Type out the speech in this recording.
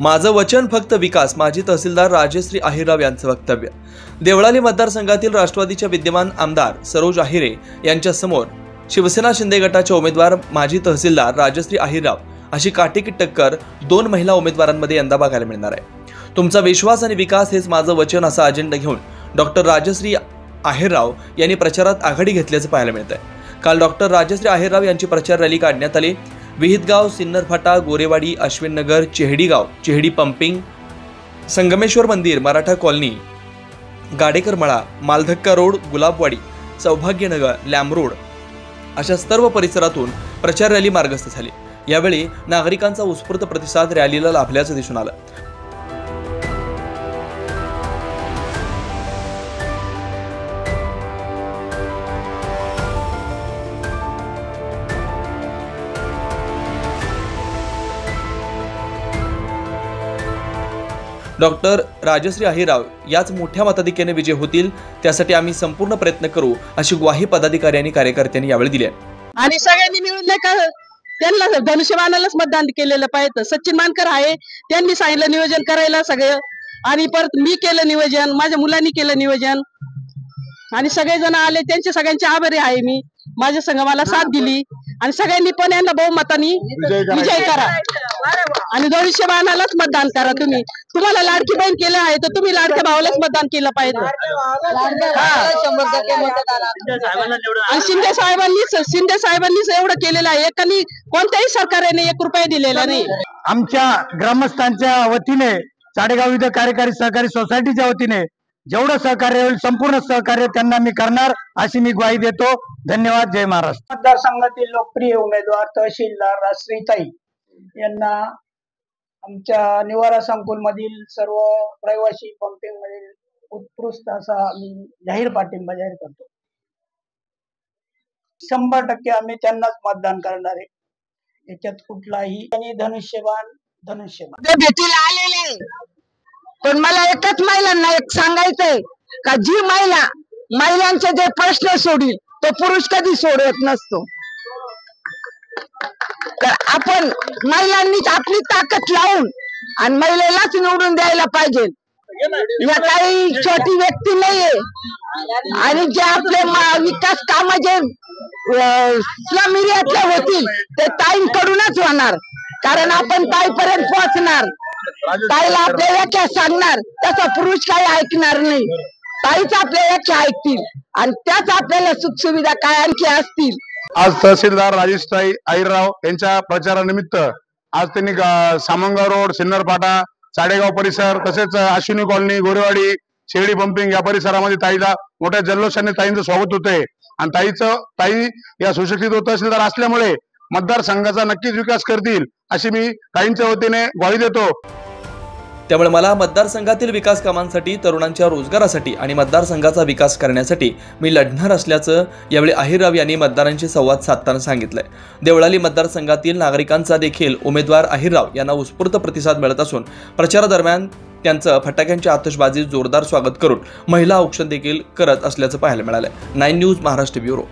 माझं वचन फक्त विकास, माजी तहसीलदार राजश्री अहिरराव यांचं वक्तव्य। देवळाली मतदारसंघातील राष्ट्रवादीच्या विद्यमान आमदार सरोज अहिरे यांच्या समोर शिवसेना शिंदे गटाच्या उमेदवार माजी तहसीलदार राजश्री अहिरराव अशी काटेकी टक्कर दोन महिला उमेदवारांमध्ये यंदा बघायला मिळणार आहे। तुमचा विश्वास आणि विकास हेच माझं वचन असा अजेंडा घेऊन डॉक्टर राजश्री अहिरराव यांनी प्रचारात आघाडी घेतल्याचं पाहायला मिळतंय। काल डॉक्टर राजश्री अहिरराव यांची प्रचार रॅली काढण्यात आली। विहितगाव, सिन्नरफाटा, गोरेवाडी, अश्विननगर, चेहडीगाव, चेहडी पंपिंग, संगमेश्वर मंदिर, मराठा कॉलनी, गाडेकर मळा, मालधक्का रोड, गुलाबवाडी, सौभाग्यनगर, लॅम रोड अशा सर्व परिसरातून प्रचार रॅली मार्गस्थ झाली। यावेळी नागरिकांचा उत्स्फूर्त प्रतिसाद रॅलीला लाभल्याचं दिसून आलं। डॉक्टर राजश्री अहिरराव याच मोठ्या मताधिक्याने विजय होतील, त्यासाठी आम्ही संपूर्ण प्रयत्न करू अशी ग्वाही पदाधिकारी आणि कार्यकर्त्यांनी यावेळी दिली आहे। आणि सगळ्यांनी मिळून नाही का त्यांना धनुष्यबाणालाच मतदान केलेलं पाहिजे। सचिन मानकर आहे, त्यांनी सांगितलं नियोजन करायला सगळं, आणि परत मी केलं नियोजन, माझ्या मुलांनी केलं नियोजन, आणि सगळेजण आले, त्यांचे सगळ्यांचे आभारी आहे मी। माझ्या संघ मला साथ दिली आणि सगळ्यांनी पण यांना बहुमताने विजय करा आणि धनुष्यबाणालाच मतदान करा। तुम्हाला लाडकी बहीण केलं आहे तर तुम्ही लाडक्या भावालाच मतदान केलं पाहिजे। आणि शिंदे साहेबांनीच एवढं केलेलं आहे, एकानी कोणत्याही सरकारने 1 रुपया दिलेला नाही। आमच्या ग्रामस्थांच्या वतीने, चाडेगाव विविध कार्यकारी सहकारी सोसायटीच्या वतीने जेवढं सहकार्य होईल संपूर्ण सहकार्य त्यांना मी करणार अशी मी ग्वाही देतो। धन्यवाद। जय महाराष्ट्र। मतदारसंघातील लोकप्रिय उमेदवार तहसीलदार राजश्रीताई यांना आमच्या निवारा संकुल मधील सर्व रहिवासी पंपिंग मधील उत्कृष्ट असा मी जाहीर पाठिंबा जाहीर करतो। 100% आम्ही त्यांनाच मतदान करणार आहे, याच्यात कुठलाही। आणि धनुष्यबाण भेटीला आलेले, पण मला एकच महिलांना एक सांगायचंय का जी महिलांचे जे प्रश्न सोडील तो पुरुष कधी सोडत नसतो। तर आपण महिलांनीच आपली ताकद लावून आणि महिलेलाच निवडून द्यायला पाहिजे। या काही छोटी व्यक्ती नाहीये, आणि जे आपले विकास काम जे स्लम एरियातले होतील ते ताईंकडूनच होणार, कारण आपण ताईपर्यंत पोहोचणार, ताईला आपल्या व्याख्या सांगणार, त्याचा पुरुष काही ऐकणार नाही, ताईच आपल्या व्याख्या ऐकतील आणि त्याच आपल्याला सुखसुविधा काय आणखी असतील। आज तहसीलदार राजश्री अहिरराव यांच्या प्रचारानिमित्त आज त्यांनी सामंगाव रोड, सिन्नरफाटा, चाडेगाव परिसर, तसेच अश्विनी कॉलनी, गोरेवाडी, शेगडी पंपिंग या परिसरामध्ये ताईला मोठ्या जल्लोषाने ताईंचं स्वागत होतंय। आणि ताई या सुशिक्षित तहसीलदार असल्यामुळे मतदारसंघाचा नक्कीच विकास करतील अशी मी ताईंच्या वतीने ग्वाही देतो। त्यामुळे मला मतदारसंघातील विकास कामांसाठी, तरुणांच्या रोजगारासाठी आणि मतदारसंघाचा विकास करण्यासाठी मी लढणार असल्याचं यावेळी अहिरराव यांनी मतदारांशी संवाद साधताना सांगितलंय। देवळाली मतदारसंघातील नागरिकांचा देखील उमेदवार अहिरराव यांना उत्स्फूर्त प्रतिसाद मिळत असून प्रचारादरम्यान त्यांचं फटाक्यांच्या आतषबाजीत जोरदार स्वागत करून महिला औक्षण देखील करत असल्याचं पाहायला मिळालंय। 9 न्यूज महाराष्ट्र ब्युरो।